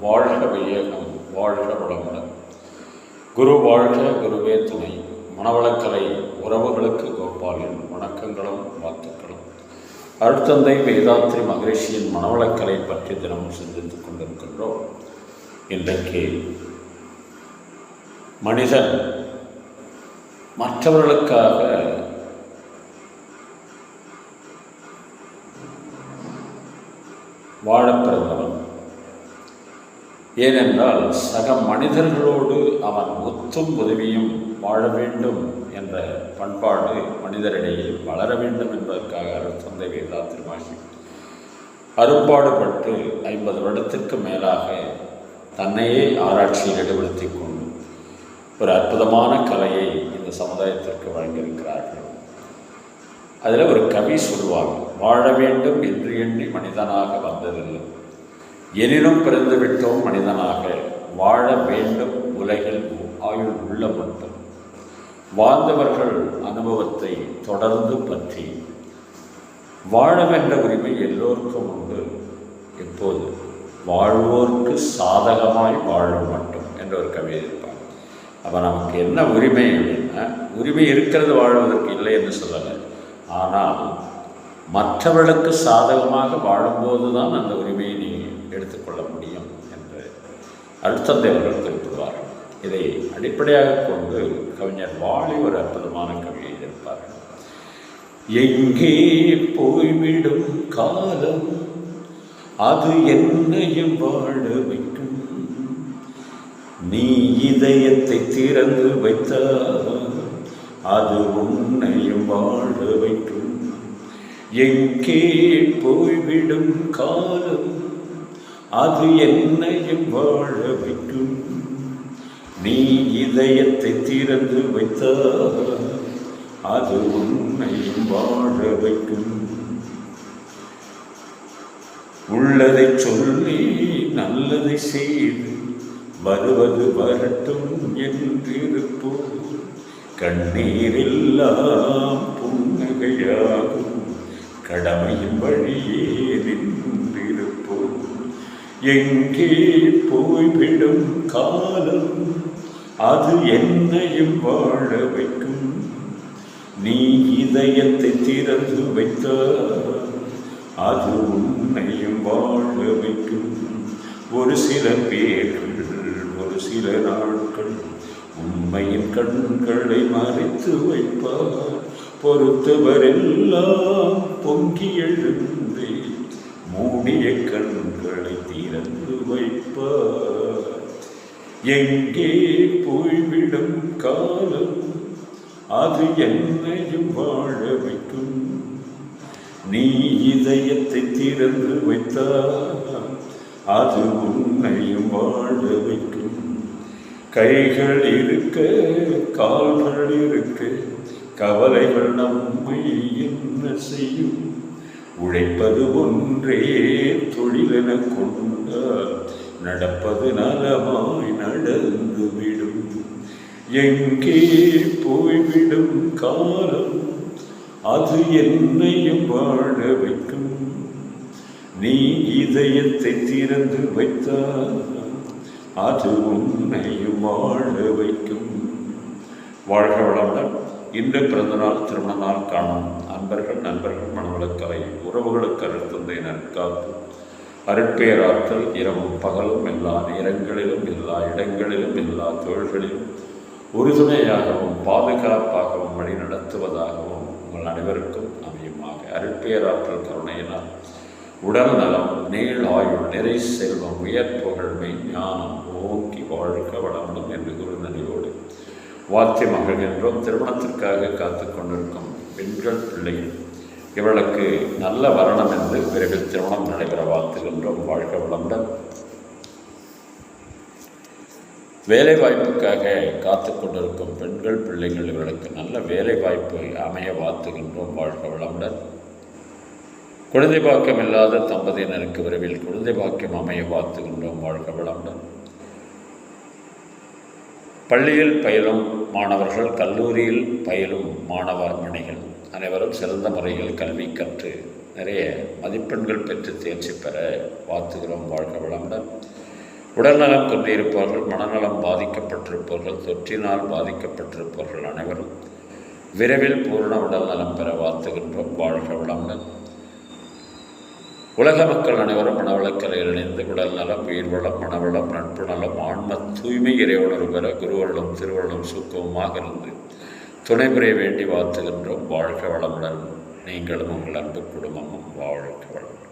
வாழ்க வையகம், வாழ்க வளமுடன். குரு வாழ்க, குருவே துணை. மனவளக்கலை உறவுகளுக்கு கோபாலின் வணக்கங்களும் வாழ்த்துக்களும். அருட்தந்தை வேதாத்ரி மகரிஷியின் மனவளக்கலை பற்றி தினமும் சிந்தித்துக் கொண்டிருக்கின்றோம். இன்றைக்கு மனிதன் மற்றவர்களுக்காக வாழ பிறந்தவன். ஏனென்றால் சக மனிதர்களோடு அவன் ஒத்தும் உதவியும் வாழ வேண்டும் என்ற பண்பாடு மனிதரிடையே வளர வேண்டும் என்பதற்காக அருட்தந்தை வேதாத்ரி மகரிஷி அரும்பாடுபட்டு 50 வருடத்திற்கு மேலாக தன்னையே ஆராய்ச்சியில் ஈடுபடுத்தி கொண்டு ஒரு அற்புதமான கலையை இந்த சமுதாயத்திற்கு வழங்கியிருக்கிறார்கள். அதில் ஒரு கவி சொல்வாங்க, வாழ வேண்டும் என்று எண்ணி மனிதனாக வந்ததில்லை, எனினும் பிறந்து விட்டோம் மனிதனாக, வாழ வேண்டும் உலகில் ஆயுள் உள்ள மட்டும். வாழ்ந்தவர்கள் அனுபவத்தை தொடர்ந்து பற்றி வாழ வேண்ட உரிமை எல்லோருக்கும் உண்டு. எப்போது? வாழ்வோர்க்கு சாதகமாய் வாழும் மட்டும் என்ற ஒரு கவி இருப்பாங்க. அப்போ நமக்கு என்ன உரிமை அப்படின்னா, உரிமை இருக்கிறது வாழ்வதற்கு இல்லை என்று சொல்லலை, ஆனால் மற்றவர்களுக்கு சாதகமாக வாழும்போது தான் அந்த உரிமையை நீ எடுத்துக்கொள்ள முடியும் என்று அருட்தந்தை அவர்கள் குறிப்பிடுவார்கள். இதை அடிப்படையாக கொண்டு கவிஞர் வாலி ஒரு அற்புதமான கவியை எழுதியிருப்பார்கள். எங்கே போய்விடும் காலம் அது என்னையும் வாழ வைக்கும், நீ இதயத்தை திறந்து வைத்தால் அது உன்னையும் வாழ வைக்கும். எங்கே போய்விடும் காலம் அது என்னையும் வாழ வைக்கும், நீ இதயத்தை திறந்து வைத்தால் அது உன்னையும் வாழ வைக்கும். உள்ளதை சொல்லி நல்லதை செய்து வருவது வரட்டும் என்றிருப்போம், கண்ணீரெல்லாம் புன்னகையாகும் கடமையும் வழியே நின்றிருப்போம். எங்கே போய்விடும் காலம் அது என்னையும் வாழ வைக்கும், நீ இதயத்தை திறந்து வைத்தால் அது உன்னையும் வாழ வைக்கும். ஒரு சில பேர்கள் ஒரு சில நாட்கள் உண்மையின் கண்களை மறைத்து வைப்பார், பொறுத்தவரெல்லாம் பொங்கி எழுந்து மூடிய கண்களை திறந்து வைப்பார். எங்கே போய்விடும் காலம் அது என்னையும் வாழ வைக்கும், நீ இதயத்தை திறந்து வைத்தால் அது உன்னையும் வாழ வைக்கும். கைகள் இருக்க கால்கள் இருக்க கவலைகள் நம்மை என்ன செய்யும், உழைப்பது ஒன்றே தொழிலென கொண்டால் நடப்பது நலமாய் நடந்துவிடும். எங்கே போய்விடும் காலம் அது என்னையும் வாழ வைக்கும், நீ இதயத்தை திறந்து வைத்தால் அது உன்னையும் வாழ வைக்கும். வாழ்க வளமுடன். இன்று பிறந்தநாள் திருமண நாள் காணும் அன்பர்கள் நண்பர்கள் மனவளக்கலை உறவுகளுக்கு அருட்தந்தை நற்காப்பு அருட்பேராற்றல் இரவும் பகலும் எல்லா நேரங்களிலும் எல்லா இடங்களிலும் எல்லா தொழில்களிலும் உறுதுணையாகவும் பாதுகாப்பாகவும் வழி நடத்துவதாகவும் உங்கள் அனைவருக்கும் அமையுமாக. அருட்பேராற்றல் கருணையினால் உடல் நலம், நீள் ஆயுள், நிறை செல்வம், உயர் புகழ்மை, ஞானம் ஓங்கி வாழ்க வளமுடன் என்று குருநனியோடு வாழ்த்தி மகிழ்கின்றோம். திருமணத்திற்காக காத்து கொண்டிருக்கும் பெண்கள் பிள்ளைகள் இவர்களுக்கு நல்ல வரணம் என்று விரைவில் திருமணம் நடைபெற வாழ்த்துகின்றோம். வாழ்க வளமுடன். வேலை வாய்ப்புக்காக காத்து கொண்டிருக்கும் பெண்கள் பிள்ளைகள் இவர்களுக்கு நல்ல வேலை வாய்ப்பு அமைய வாழ்த்துகின்றோம். வாழ்க வளமுடன். குழந்தை பாக்கியம் இல்லாத தம்பதியினருக்கு விரைவில் குழந்தை பாக்கியம் அமைய வாழ்த்துகின்றோம். வாழ்க வளமுடன். பள்ளியில் பயிலும் மாணவர்கள், கல்லூரியில் பயிலும் மாணவ மணிகள் அனைவரும் சிறந்த முறையில் கல்வி கற்று நிறைய மதிப்பெண்கள் பெற்று தேர்ச்சி பெற வாழ்த்துகிறோம். வாழ்க வளமுடன். உடல்நலம் கொண்டிருப்பவர்கள், மனநலம் பாதிக்கப்பட்டிருப்பவர்கள், தொற்றினால் பாதிக்கப்பட்டிருப்பவர்கள் அனைவரும் விரைவில் பூர்ண உடல் நலம் பெற வாழ்த்துகின்றோம். வாழ்க வளமுடன். உலக மக்கள் அனைவரும் மனவளக்கலையில் இணைந்து உடல் நலம், உயிர்வளம், மனவளம், நட்பு நலம், ஆன்ம தூய்மை இறையுணர்வு பெற குருவருளும் திருவருளும் சுக்கமாக இருந்து துணை புரிய வேண்டி வாழ்த்துகின்றோம். வாழ்க வளமுடன். நீங்களும் உங்கள் அன்பு குடும்பமும் வாழ்க வளமுடன்.